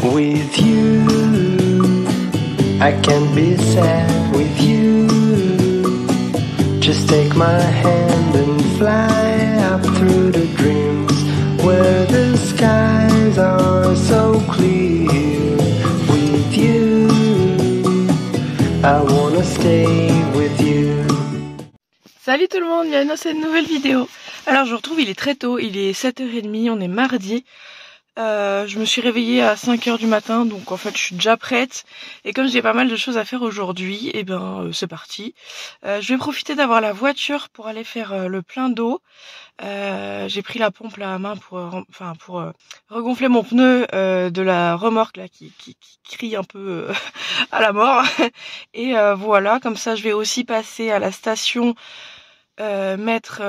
with you. I can't be sad with you. Just take my hand and fly up through the dreams where the skies are so clear. With you, I wanna stay with you. Salut tout le monde, bienvenue dans cette nouvelle vidéo. Alors je vous retrouve, il est très tôt, il est 7h30, on est mardi. Je me suis réveillée à 5h du matin, donc en fait je suis déjà prête. Et comme j'ai pas mal de choses à faire aujourd'hui, et c'est parti. Je vais profiter d'avoir la voiture pour aller faire le plein d'eau. J'ai pris la pompe là à main pour regonfler mon pneu de la remorque là qui crie un peu à la mort. Et voilà, comme ça je vais aussi passer à la station. Mettre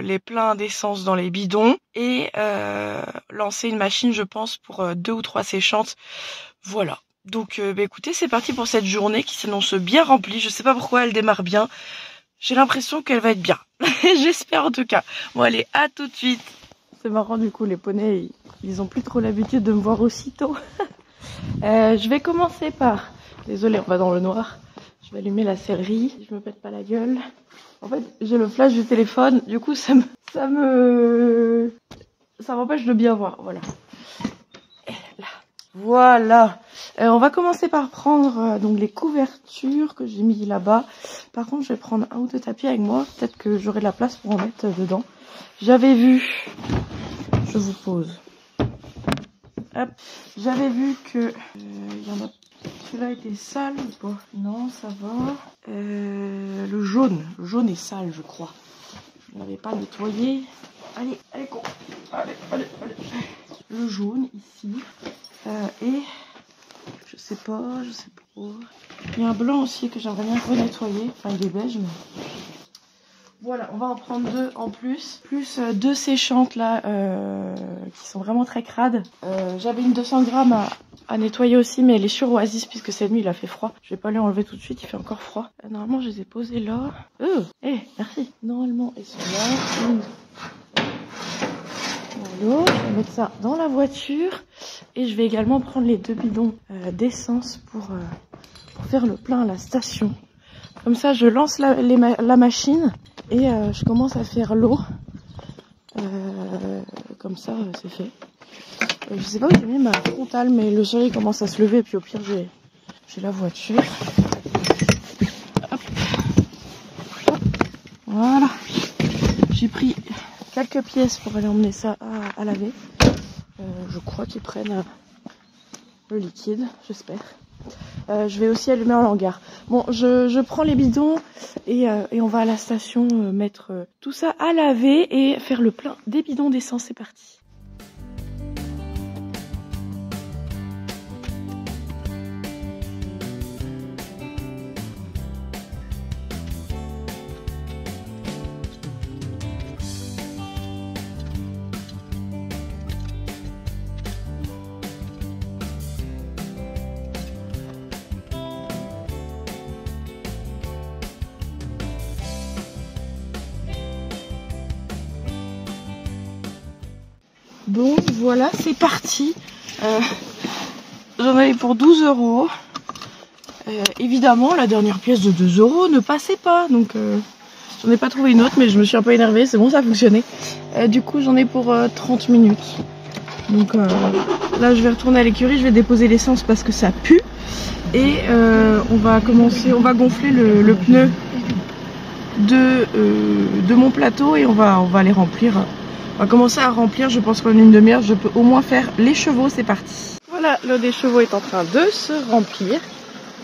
les pleins d'essence dans les bidons et lancer une machine, je pense, pour 2 ou 3 séchantes. Voilà. Donc écoutez, c'est parti pour cette journée qui s'annonce bien remplie. Je sais pas pourquoi elle démarre bien. J'ai l'impression qu'elle va être bien. J'espère en tout cas. Bon allez, à tout de suite. C'est marrant du coup, les poneys, ils ont plus trop l'habitude de me voir aussitôt. Je vais commencer par... Désolée, on va dans le noir. Je vais allumer la sellerie, si je me pète pas la gueule. En fait, j'ai le flash du téléphone, du coup ça m'empêche de bien voir, voilà. Là. Voilà. On va commencer par prendre donc les couvertures que j'ai mis là-bas. Par contre, je vais prendre un ou deux tapis avec moi, peut-être que j'aurai de la place pour en mettre dedans. J'avais vu, je vous pose. Hop. J'avais vu que il y en a. Celui-là était sale ou pas? Non, ça va. Le jaune est sale, je crois. Je ne l'avais pas nettoyé. Allez, cours. Allez. Le jaune ici. Et je sais pas. Il y a un blanc aussi que j'aimerais bien renettoyer. Enfin, il est beige, mais voilà, on va en prendre 2 en plus. Plus 2 séchantes là, qui sont vraiment très crades. J'avais une 200 grammes à nettoyer aussi, mais elle est sur Oasis puisque cette nuit il a fait froid. Je vais pas les enlever tout de suite, il fait encore froid. Normalement je les ai posées là. Merci. Normalement elles sont là. Voilà, je vais mettre ça dans la voiture. Et je vais également prendre les 2 bidons d'essence pour faire le plein à la station. Comme ça je lance la machine et je commence à faire l'eau. Comme ça c'est fait. Je sais pas où j'ai mis ma frontale, mais le soleil commence à se lever et puis au pire j'ai la voiture. Hop. Voilà. J'ai pris quelques pièces pour aller emmener ça à laver. Je crois qu'ils prennent le liquide, j'espère. Je vais aussi allumer un hangar. Bon, je prends les bidons et on va à la station mettre tout ça à laver et faire le plein des bidons d'essence. C'est parti. Bon, voilà, c'est parti. J'en avais pour 12 €. Évidemment, la dernière pièce de 2 € ne passait pas. Donc, j'en ai pas trouvé une autre, mais je me suis un peu énervée. C'est bon, ça a fonctionné. Du coup, j'en ai pour 30 minutes. Donc, là, je vais retourner à l'écurie. Je vais déposer l'essence parce que ça pue. Et on va gonfler le pneu de mon plateau et on va aller remplir. On va commencer à remplir, je pense qu'en une demi-heure, je peux au moins faire les chevaux, c'est parti. Voilà, l'eau des chevaux est en train de se remplir.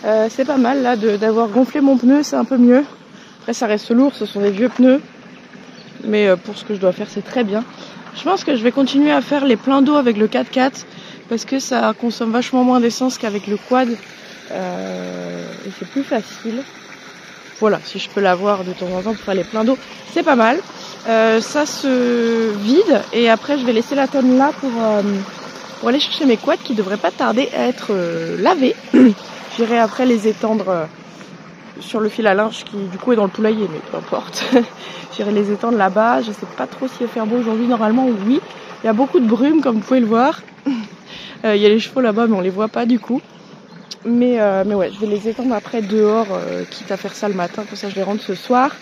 C'est pas mal là d'avoir gonflé mon pneu, c'est un peu mieux. Après ça reste lourd, ce sont des vieux pneus. Mais pour ce que je dois faire, c'est très bien. Je pense que je vais continuer à faire les pleins d'eau avec le 4x4 parce que ça consomme vachement moins d'essence qu'avec le quad. Et c'est plus facile. Voilà, si je peux l'avoir de temps en temps pour faire les pleins d'eau, c'est pas mal. Ça se vide et après je vais laisser la tonne là pour aller chercher mes quads qui devraient pas tarder à être lavés. J'irai après les étendre sur le fil à linge qui du coup est dans le poulailler, mais peu importe. J'irai les étendre là-bas. Je sais pas trop s'il va faire beau aujourd'hui, normalement oui. Il y a beaucoup de brume comme vous pouvez le voir. Il y a les chevaux là-bas, mais on les voit pas du coup. Mais ouais, je vais les étendre après dehors, quitte à faire ça le matin, comme ça je les rentre ce soir.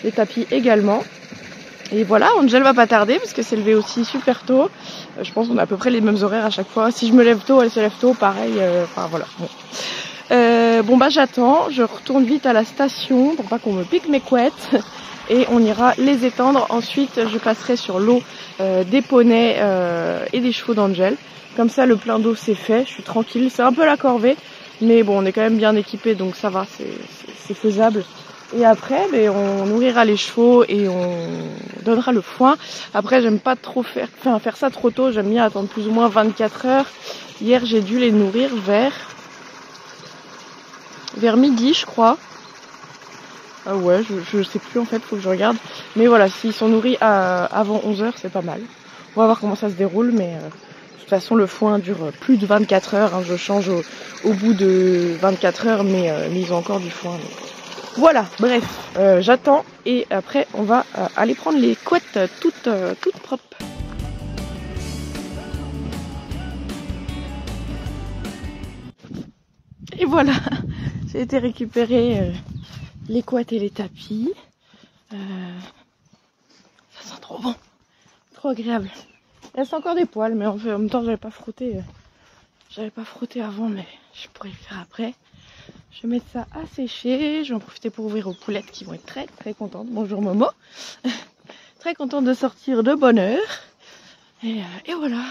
Les tapis également. Et voilà, Angel va pas tarder parce que c'est levé aussi super tôt. Je pense qu'on a à peu près les mêmes horaires à chaque fois. Si je me lève tôt, elle se lève tôt, pareil. Enfin voilà. Bon bah j'attends, je retourne vite à la station pour pas qu'on me pique mes couettes. Et on ira les étendre. Ensuite, je passerai sur l'eau des poneys et des chevaux d'Angel. Comme ça, le plein d'eau c'est fait. Je suis tranquille. C'est un peu la corvée, mais bon, on est quand même bien équipé, donc ça va, c'est faisable. Et après, on nourrira les chevaux et on donnera le foin. Après, j'aime pas trop faire ça trop tôt. J'aime bien attendre plus ou moins 24 heures. Hier, j'ai dû les nourrir vers midi, je crois. Ah ouais, je sais plus en fait, faut que je regarde. Mais voilà, s'ils sont nourris avant 11 heures, c'est pas mal. On va voir comment ça se déroule, mais de toute façon, le foin dure plus de 24 heures. Hein. Je change au bout de 24 heures, mais ils ont encore du foin. Donc. Voilà, bref, j'attends et après, on va aller prendre les couettes toutes propres. Et voilà, j'ai été récupérer les couettes et les tapis. Ça sent trop bon, trop agréable. Il reste encore des poils, mais en même temps j'avais pas frotté avant, mais je pourrais le faire après. Je vais mettre ça à sécher. Je vais en profiter pour ouvrir aux poulettes qui vont être très très contentes. Bonjour Momo. Très contente de sortir de bonne heure. Et voilà.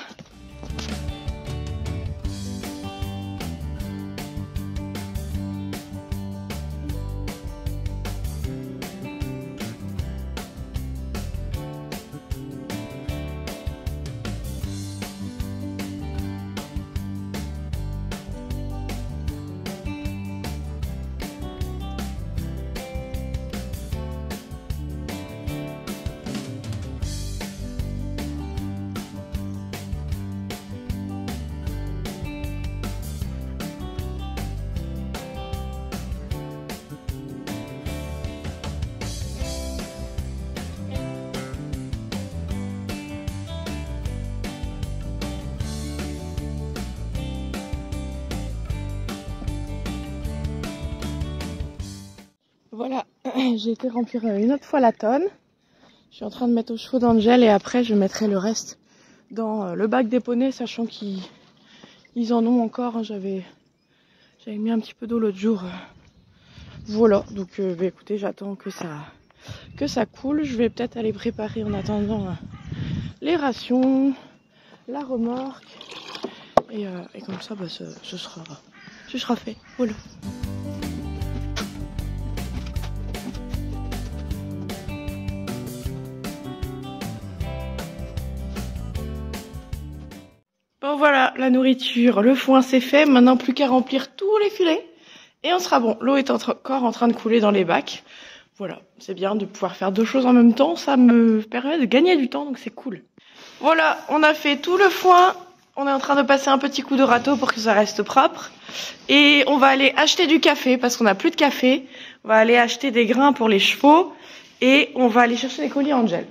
Voilà, j'ai été remplir une autre fois la tonne. Je suis en train de mettre aux chevaux d'Angel et après je mettrai le reste dans le bac des poneys, sachant qu'ils en ont encore. Hein. J'avais mis un petit peu d'eau l'autre jour. Voilà, donc écoutez, j'attends que ça coule. Je vais peut-être aller préparer en attendant les rations, la remorque. Et comme ça, ce sera fait. Voilà. Bon voilà, la nourriture, le foin c'est fait, maintenant plus qu'à remplir tous les filets et on sera bon. L'eau est encore en train de couler dans les bacs. Voilà, c'est bien de pouvoir faire deux choses en même temps, ça me permet de gagner du temps, donc c'est cool. Voilà, on a fait tout le foin, on est en train de passer un petit coup de râteau pour que ça reste propre. Et on va aller acheter du café parce qu'on n'a plus de café. On va aller acheter des grains pour les chevaux et on va aller chercher les colis Angel.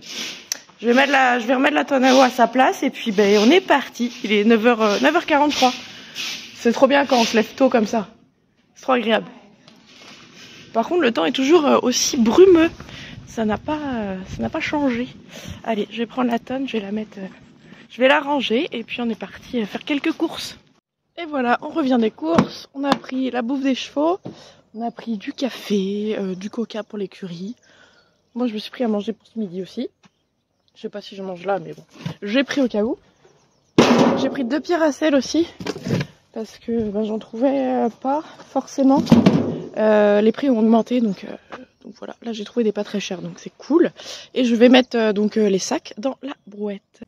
Je vais remettre la tonne à eau à sa place et puis on est parti. Il est 9h43. C'est trop bien quand on se lève tôt comme ça. C'est trop agréable. Par contre, le temps est toujours aussi brumeux. Ça n'a pas changé. Allez, je vais prendre la tonne, je vais la ranger et puis on est parti faire quelques courses. Et voilà, on revient des courses. On a pris la bouffe des chevaux. On a pris du café, du coca pour l'écurie. Moi, je me suis pris à manger pour ce midi aussi. Je sais pas si je mange là, mais bon. J'ai pris au cas où. J'ai pris 2 pierres à sel aussi. Parce que j'en trouvais pas forcément. Les prix ont augmenté. Donc voilà. Là, j'ai trouvé des pas très chers. Donc c'est cool. Et je vais mettre les sacs dans la brouette.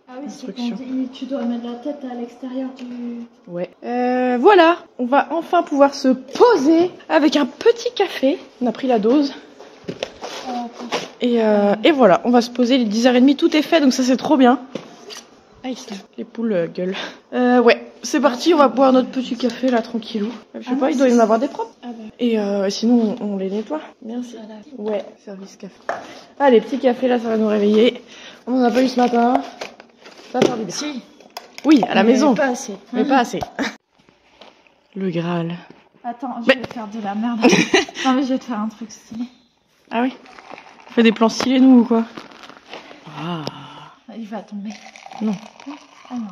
Ah oui, c'est quand tu dois mettre la tête à l'extérieur du... Ouais. Voilà, on va enfin pouvoir se poser avec un petit café. On a pris la dose. Et voilà, on va se poser, les 10h30, tout est fait, donc ça c'est trop bien. Les poules gueulent. Ouais, c'est parti, on va boire notre petit café là, tranquillou. Je sais pas, il doit y en avoir des propres. Et sinon, on les nettoie. Merci. Ouais, service café. Allez, petit café là, ça va nous réveiller. On en a pas eu ce matin. Ça va faire du bien. Si. Oui, à la maison. Pas assez. Mais pas assez. Le Graal. Attends, je vais te faire de la merde. Non mais je vais te faire un truc stylé. Ah oui? On fait des plans stylés nous ou quoi? Ah. Il va tomber. Non. Ah non.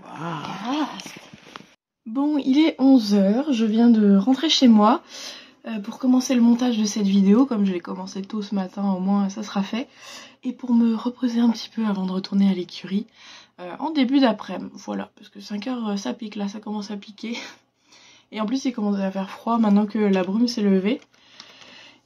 Ah. Bon, il est 11h, je viens de rentrer chez moi pour commencer le montage de cette vidéo. Comme je l'ai commencé tôt ce matin, au moins ça sera fait. Et pour me reposer un petit peu avant de retourner à l'écurie en début d'après-midi. Voilà, parce que 5h ça pique là, ça commence à piquer. Et en plus il commence à faire froid maintenant que la brume s'est levée.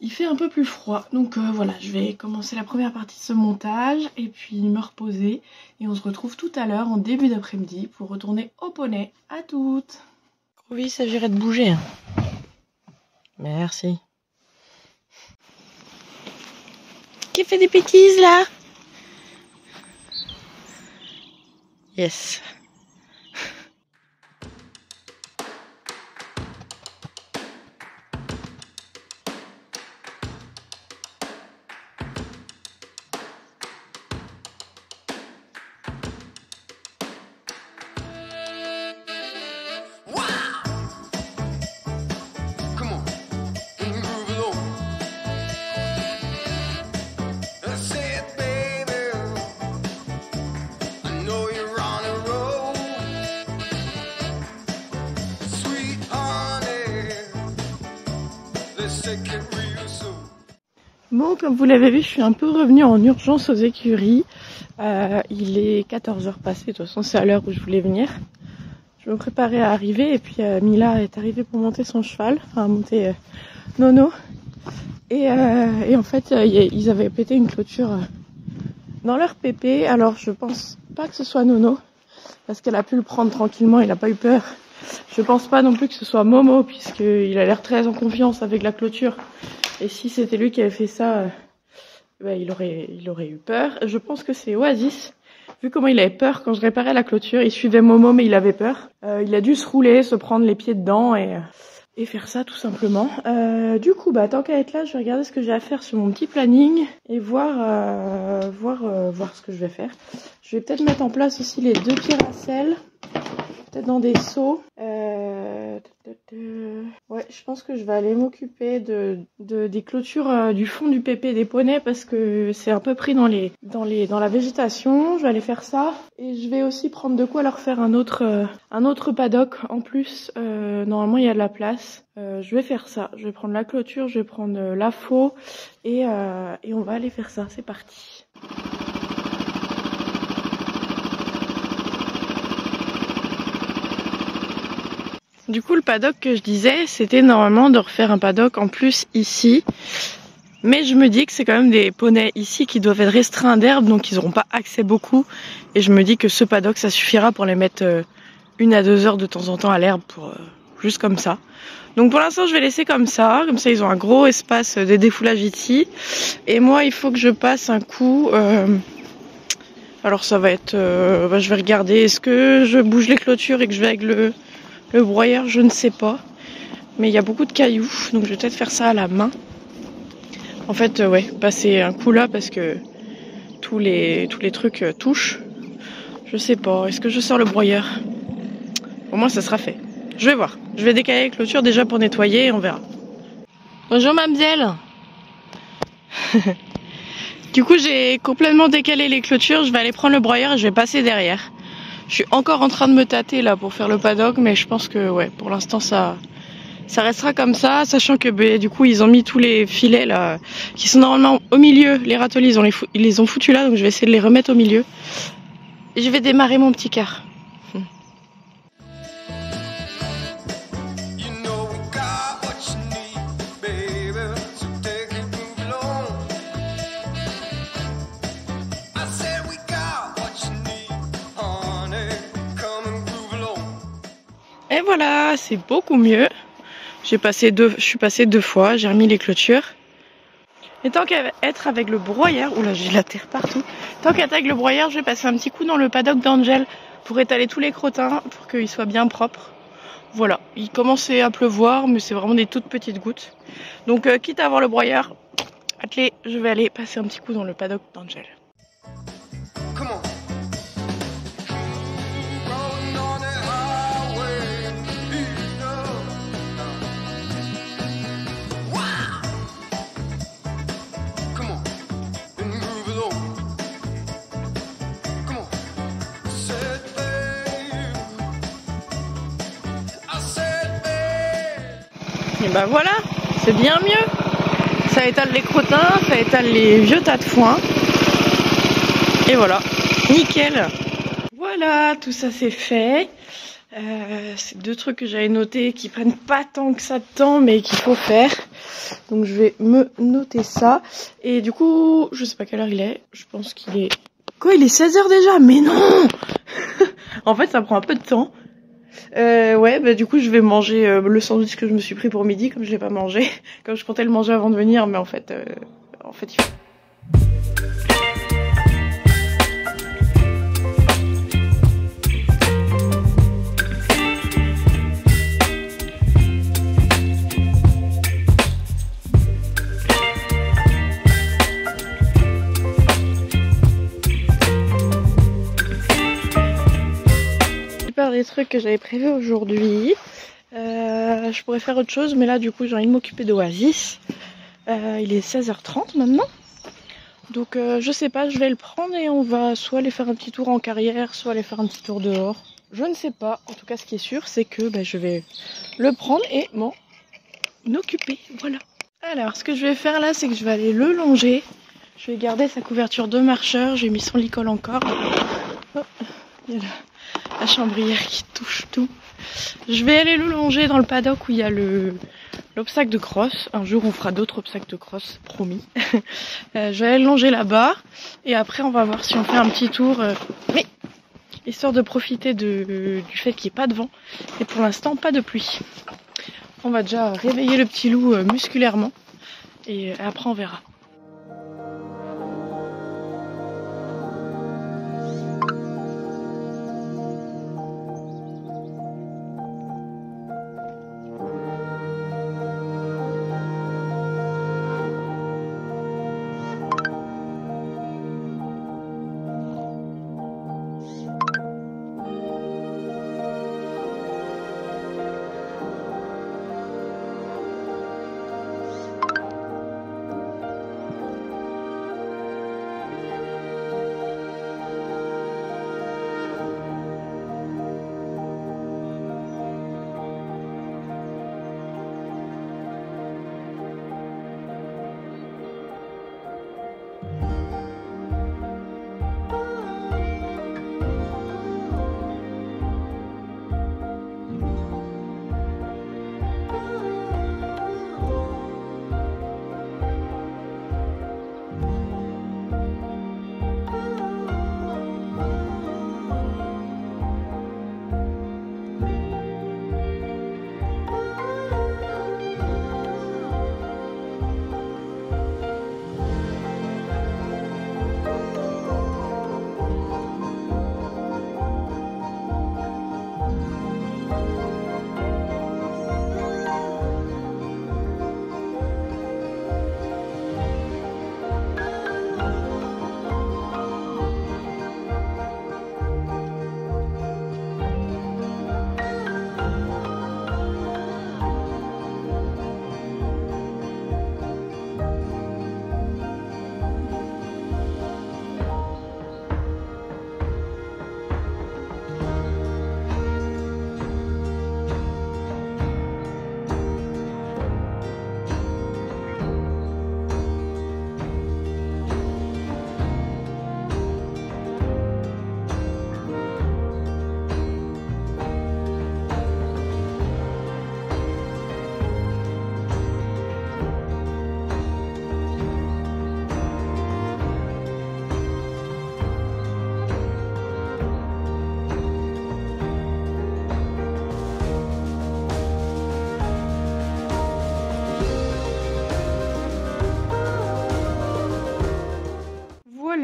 Il fait un peu plus froid, donc voilà, je vais commencer la première partie de ce montage et puis me reposer. Et on se retrouve tout à l'heure en début d'après-midi pour retourner au poney. À toutes. Oui, il s'agirait de bouger. Merci. Qui fait des bêtises là? Yes. Bon, comme vous l'avez vu, je suis un peu revenue en urgence aux écuries. Il est 14h passé, de toute façon c'est à l'heure où je voulais venir. Je me préparais à arriver et puis Mila est arrivée pour monter son cheval, enfin monter Nono. Et en fait, ils avaient pété une clôture dans leur pépé. Alors je pense pas que ce soit Nono, parce qu'elle a pu le prendre tranquillement, il a pas eu peur. Je pense pas non plus que ce soit Momo, puisqu'il a l'air très en confiance avec la clôture. Et si c'était lui qui avait fait ça, il aurait eu peur. Je pense que c'est Oasis. Vu comment il avait peur quand je réparais la clôture, il suivait Momo mais il avait peur. Il a dû se rouler, se prendre les pieds dedans et faire ça tout simplement. Du coup, tant qu'à être là, je vais regarder ce que j'ai à faire sur mon petit planning et voir ce que je vais faire. Je vais peut-être mettre en place aussi les 2 pierres à sel. Peut-être dans des seaux. Ouais, je pense que je vais aller m'occuper des clôtures du fond du pépé des poneys parce que c'est un peu pris dans la végétation. Je vais aller faire ça et je vais aussi prendre de quoi leur faire un autre paddock en plus. Normalement il y a de la place. Je vais faire ça. Je vais prendre la clôture, je vais prendre la faux et on va aller faire ça. C'est parti. Du coup, le paddock que je disais, c'était normalement de refaire un paddock en plus ici. Mais je me dis que c'est quand même des poneys ici qui doivent être restreints d'herbe, donc ils n'auront pas accès beaucoup. Et je me dis que ce paddock, ça suffira pour les mettre 1 à 2 heures de temps en temps à l'herbe, juste comme ça. Donc pour l'instant, je vais laisser comme ça ils ont un gros espace de défoulage ici. Et moi, il faut que je passe un coup... Alors ça va être... je vais regarder, est-ce que je bouge les clôtures et que je vais avec le broyeur, je ne sais pas. Mais il y a beaucoup de cailloux, donc je vais peut-être faire ça à la main. En fait, ouais, passer un coup là parce que tous les trucs touchent. Je sais pas, est-ce que je sors le broyeur? Au moins ça sera fait. Je vais voir. Je vais décaler les clôtures déjà pour nettoyer et on verra. Bonjour mademoiselle. Du coup j'ai complètement décalé les clôtures, je vais aller prendre le broyeur et je vais passer derrière. Je suis encore en train de me tâter là pour faire le paddock, mais je pense que ouais, pour l'instant ça restera comme ça, sachant que du coup ils ont mis tous les filets là qui sont normalement au milieu. Les râteliers ils les ont foutus là, donc je vais essayer de les remettre au milieu. Et je vais démarrer mon petit car. Et voilà, c'est beaucoup mieux. Je suis passée 2 fois, j'ai remis les clôtures. Et tant qu'à être avec le broyeur, oula j'ai de la terre partout. Tant qu'à être avec le broyeur, je vais passer un petit coup dans le paddock d'Angel pour étaler tous les crottins, pour qu'ils soient bien propres. Voilà, il commençait à pleuvoir, mais c'est vraiment des toutes petites gouttes. Donc quitte à avoir le broyeur, attelé, je vais aller passer un petit coup dans le paddock d'Angel. Et ben voilà, c'est bien mieux. Ça étale les crottins, ça étale les vieux tas de foin. Et voilà, nickel. Voilà, tout ça c'est fait. C'est 2 trucs que j'avais notés qui prennent pas tant que ça de temps, mais qu'il faut faire. Donc je vais me noter ça. Et du coup, je sais pas quelle heure il est. Je pense qu'il est... Quoi, il est 16h déjà? Mais non. En fait, ça prend un peu de temps. Ouais, bah du coup je vais manger le sandwich que je me suis pris pour midi, comme je l'ai pas mangé, comme je comptais le manger avant de venir, mais en fait il faut... Des trucs que j'avais prévu aujourd'hui. Je pourrais faire autre chose, mais là du coup j'ai envie de m'occuper d'Oasis. Il est 16h30 maintenant. Donc je sais pas, je vais le prendre et on va soit aller faire un petit tour en carrière, soit aller faire un petit tour dehors. Je ne sais pas. En tout cas ce qui est sûr c'est que je vais le prendre et m'en occuper. Voilà. Alors ce que je vais faire là c'est que je vais aller le longer. Je vais garder sa couverture de marcheur. J'ai mis son licol encore. Oh, il y a la chambrière qui touche tout. Je vais aller le longer dans le paddock où il y a l'obstacle de cross. Un jour on fera d'autres obstacles de cross, promis. Je vais aller le longer là-bas et après on va voir si on fait un petit tour, mais histoire de profiter du fait qu'il n'y ait pas de vent et pour l'instant pas de pluie. On va déjà réveiller le petit loup musculairement et après on verra.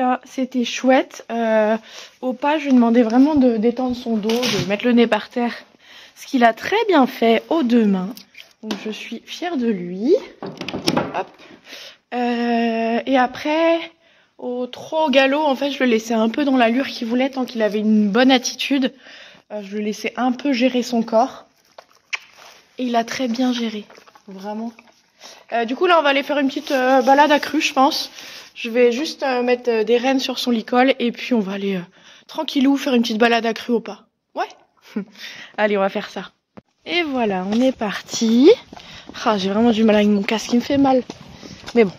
voilà, c'était chouette. Au pas, je lui demandais vraiment de détendre son dos, de mettre le nez par terre. Ce qu'il a très bien fait aux deux mains. Donc je suis fière de lui. Hop. Et après, trop au galop, en fait, je le laissais un peu dans l'allure qu'il voulait tant qu'il avait une bonne attitude. Je le laissais un peu gérer son corps. Et il a très bien géré. Vraiment. Du coup, là, on va aller faire une petite balade accrue, je pense. Je vais juste mettre des rennes sur son licol et puis on va aller tranquillou faire une petite balade accrue au pas. Ouais. Allez, on va faire ça. Et voilà, on est parti. Ah, j'ai vraiment du mal avec mon casque, il me fait mal. Mais bon.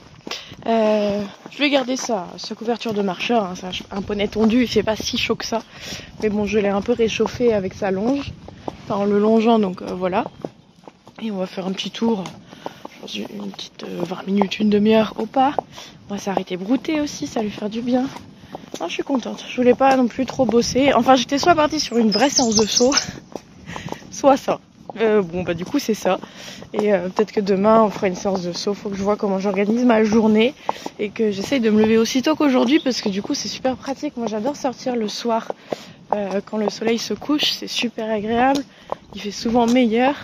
Je vais garder sa couverture de marcheur. Hein. C'est un poney tondu, il fait pas si chaud que ça. Mais bon, je l'ai un peu réchauffé avec sa longe. Enfin, en le longeant, donc voilà. Et on va faire un petit tour. Une petite 20 minutes, une demi-heure au pas. On va s'arrêter brouter aussi, ça va lui faire du bien. Non, je suis contente. Je voulais pas non plus trop bosser. Enfin, j'étais soit partie sur une vraie séance de saut, soit ça. Bon, bah du coup, c'est ça. Et peut-être que demain, on fera une séance de saut. Faut que je vois comment j'organise ma journée et que j'essaye de me lever aussi tôt qu'aujourd'hui parce que du coup, c'est super pratique. Moi, j'adore sortir le soir quand le soleil se couche. C'est super agréable. Il fait souvent meilleur.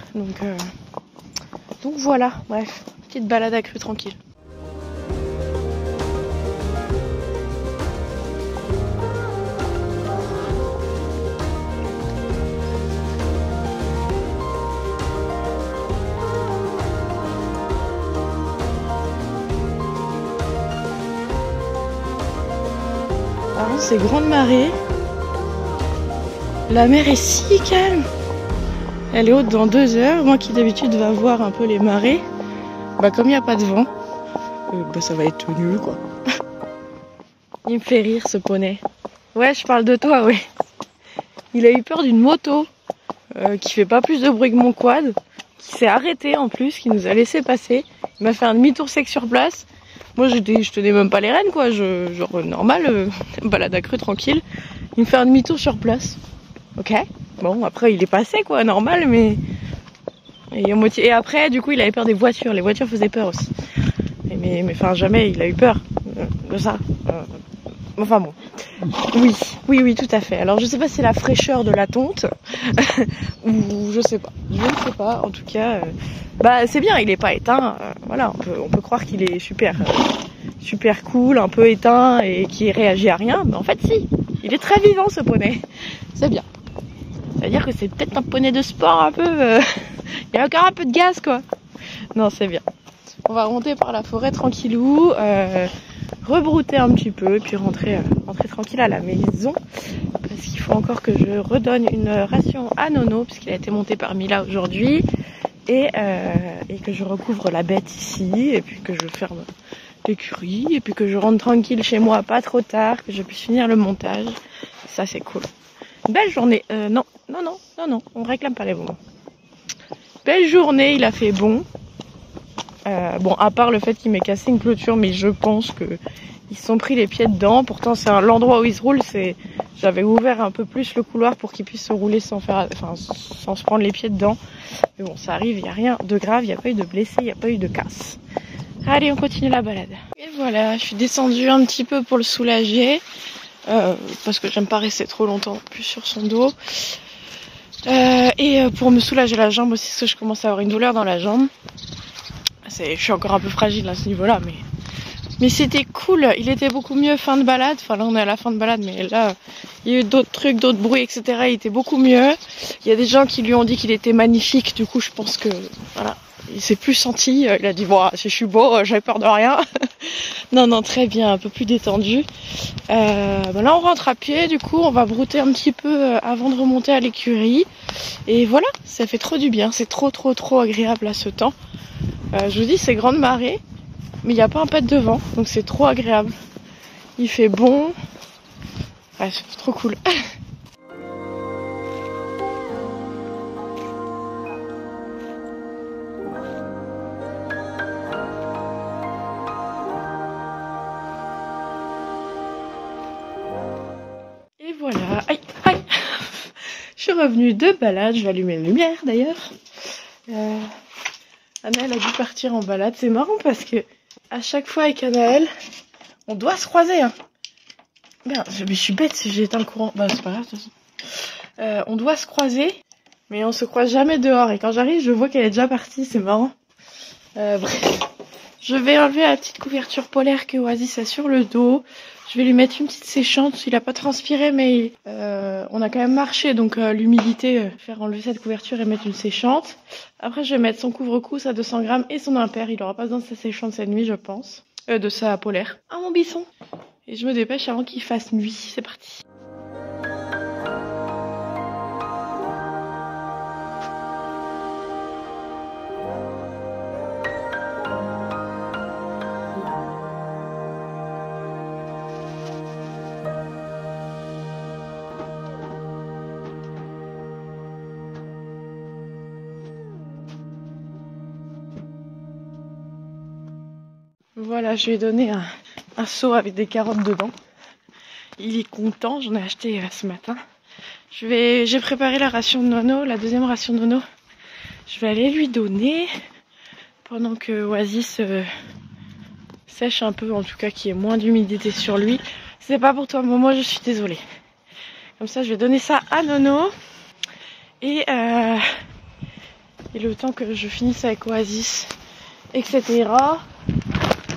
Donc voilà, bref, petite balade accrue tranquille. Par contre, c'est grande marée. La mer est si calme. Elle est haute dans 2 heures. Moi qui d'habitude va voir un peu les marées, bah comme il n'y a pas de vent, bah ça va être nul quoi. Il me fait rire ce poney. Ouais, je parle de toi, ouais. Il a eu peur d'une moto qui fait pas plus de bruit que mon quad, qui s'est arrêté en plus, qui nous a laissé passer. Il m'a fait un demi-tour sec sur place. Moi je tenais même pas les rênes quoi, genre normal, balade accrue tranquille. Il me fait un demi-tour sur place. Ok. Bon, après, il est passé, quoi, normal, mais... Et après, du coup, il avait peur des voitures. Les voitures faisaient peur aussi. Mais enfin, jamais il a eu peur de ça. Enfin bon. Oui, tout à fait. Alors, je sais pas si c'est la fraîcheur de la tonte, ou je sais pas. Je ne sais pas. En tout cas, bah, c'est bien, il est pas éteint. Voilà, on peut croire qu'il est super cool, un peu éteint, et qui réagit à rien. Mais en fait, si. Il est très vivant, ce poney. C'est bien. C'est-à-dire que c'est peut-être un poney de sport un peu... Il y a encore un peu de gaz quoi. Non, c'est bien. On va remonter par la forêt tranquillou, rebrouter un petit peu et puis rentrer tranquille à la maison. Parce qu'il faut encore que je redonne une ration à Nono puisqu'il a été monté par Mila aujourd'hui. Et que je recouvre la bête ici et puis que je ferme l'écurie et puis que je rentre tranquille chez moi pas trop tard, que je puisse finir le montage. Ça c'est cool. Belle journée. Non, on réclame pas les moments. Belle journée, il a fait bon. Bon, à part le fait qu'il m'ait cassé une clôture, mais je pense que ils se sont pris les pieds dedans. Pourtant, c'est l'endroit où ils se roulent. J'avais ouvert un peu plus le couloir pour qu'ils puissent se rouler sans se prendre les pieds dedans. Mais bon, ça arrive, il n'y a rien de grave, il n'y a pas eu de blessés, il n'y a pas eu de casse. Allez, on continue la balade. Et voilà, je suis descendue un petit peu pour le soulager. Parce que j'aime pas rester trop longtemps plus sur son dos. Et pour me soulager la jambe aussi, parce que je commence à avoir une douleur dans la jambe. Je suis encore un peu fragile à ce niveau-là, mais c'était cool. Il était beaucoup mieux fin de balade. Enfin là on est à la fin de balade, mais là il y a eu d'autres trucs, d'autres bruits, etc. Il était beaucoup mieux. Il y a des gens qui lui ont dit qu'il était magnifique. Du coup je pense que voilà, il s'est plus senti. Il a dit bon, si je suis beau, j'avais peur de rien. Non, très bien, un peu plus détendu. Là on rentre à pied, du coup on va brouter un petit peu avant de remonter à l'écurie. Et voilà, ça fait trop du bien, c'est trop agréable à ce temps. Je vous dis c'est grande marée, mais il n'y a pas un pet de vent, donc c'est trop agréable. Il fait bon. Ouais, c'est trop cool. Et voilà. Aïe. Je suis revenue de balade, je vais allumer la lumière d'ailleurs. Anaël a dû partir en balade. C'est marrant parce que à chaque fois avec Anaël, on doit se croiser. Hein. Merde, je suis bête, j'ai éteint le courant. Bah c'est pas grave de toute façon. On doit se croiser, mais on se croise jamais dehors. Et quand j'arrive, je vois qu'elle est déjà partie, c'est marrant. Bref. Je vais enlever la petite couverture polaire que Oasis a sur le dos. Je vais lui mettre une petite séchante. Il a pas transpiré, mais on a quand même marché, donc l'humidité, faire enlever cette couverture et mettre une séchante. Après, je vais mettre son couvre-cousse à 200 grammes et son impair. Il aura pas besoin de sa séchante cette nuit, je pense. De sa polaire. Ah mon bisson. Et je me dépêche avant qu'il fasse nuit. C'est parti. Voilà, je lui ai donné un seau avec des carottes dedans. Il est content, j'en ai acheté ce matin. J'ai préparé la ration de Nono, la deuxième ration de Nono. Je vais aller lui donner pendant que Oasis sèche un peu, en tout cas qu'il y ait moins d'humidité sur lui. C'est pas pour toi Momo, je suis désolée. Comme ça, je vais donner ça à Nono. Et le temps que je finisse avec Oasis, etc.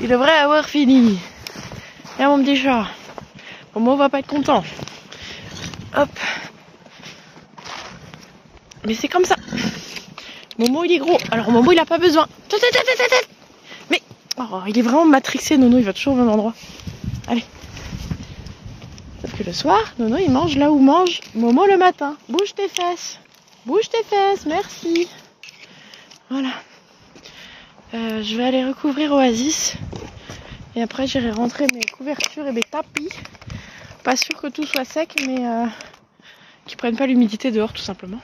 Il devrait avoir fini. Et mon petit chat. Momo va pas être content. Hop. Mais c'est comme ça. Momo il est gros. Alors Momo il a pas besoin. Mais oh, il est vraiment matrixé Nono, il va toujours au même endroit. Allez. Sauf que le soir, Nono il mange là où mange Momo le matin. Bouge tes fesses. Bouge tes fesses, merci. Voilà. Je vais aller recouvrir Oasis. Et après j'irai rentrer mes couvertures et mes tapis. Pas sûr que tout soit sec, mais qu'ils prennent pas l'humidité dehors tout simplement.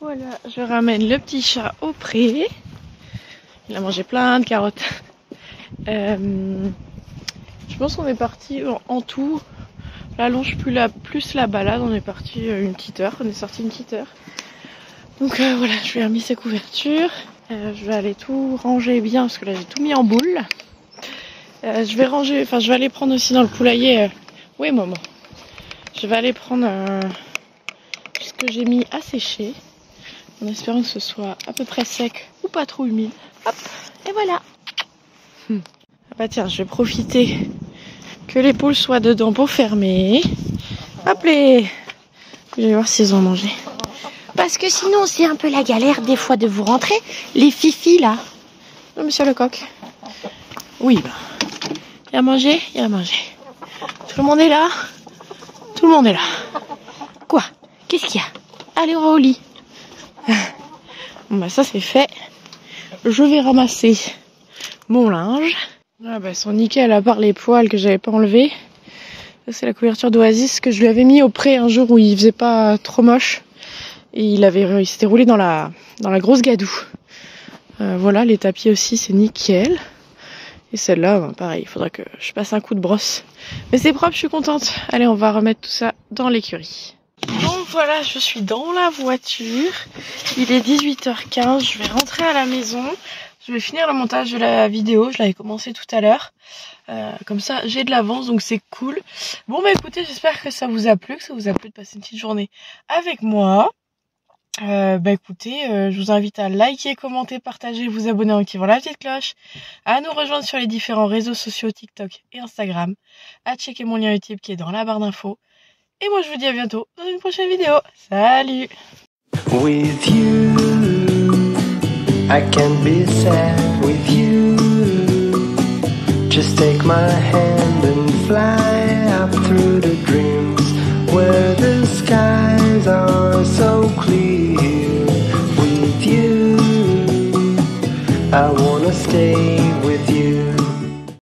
Voilà, je ramène le petit chat au pré. Il a mangé plein de carottes. Je pense qu'on est parti en tout. La longe plus la balade, on est parti une petite heure. On est sorti une petite heure. Donc voilà, je lui ai remis ses couvertures. Je vais aller tout ranger bien parce que là j'ai tout mis en boule. Je vais aller prendre aussi dans le poulailler. Oui, maman. Je vais aller prendre ce que j'ai mis à sécher. En espérant que ce soit à peu près sec ou pas trop humide. Hop, et voilà. Ah bah tiens, je vais profiter que les poules soient dedans pour fermer. Hop les. Je vais voir s'ils ont mangé. Parce que sinon c'est un peu la galère des fois de vous rentrer. Les fifis là. Non, monsieur le coq. Oui, bah. Il a mangé, il a mangé. Tout le monde est là. Tout le monde est là. Quoi? Qu'est-ce qu'il y a? Allez, on va au lit. Bon bah ça c'est fait. Je vais ramasser mon linge. Ah bah sont nickel à part les poils que j'avais pas enlevés. Ça c'est la couverture d'Oasis que je lui avais mis au pré un jour où il faisait pas trop moche. Et il s'était roulé dans la grosse gadoue. Voilà, les tapis aussi c'est nickel. Et celle-là, ben pareil, il faudra que je passe un coup de brosse. Mais c'est propre, je suis contente. Allez, on va remettre tout ça dans l'écurie. Donc voilà, je suis dans la voiture. Il est 18h15, je vais rentrer à la maison. Je vais finir le montage de la vidéo, je l'avais commencé tout à l'heure. Comme ça, j'ai de l'avance, donc c'est cool. Bon bah écoutez, j'espère que ça vous a plu, de passer une petite journée avec moi. Bah écoutez, je vous invite à liker, commenter, partager, vous abonner en activant la petite cloche, à nous rejoindre sur les différents réseaux sociaux TikTok et Instagram, à checker mon lien YouTube qui est dans la barre d'infos. Et moi je vous dis à bientôt dans une prochaine vidéo. Salut! With you, I can be sad with you. Just take my hand and fly up through the dreams where the skies are so clear. With you, I wanna stay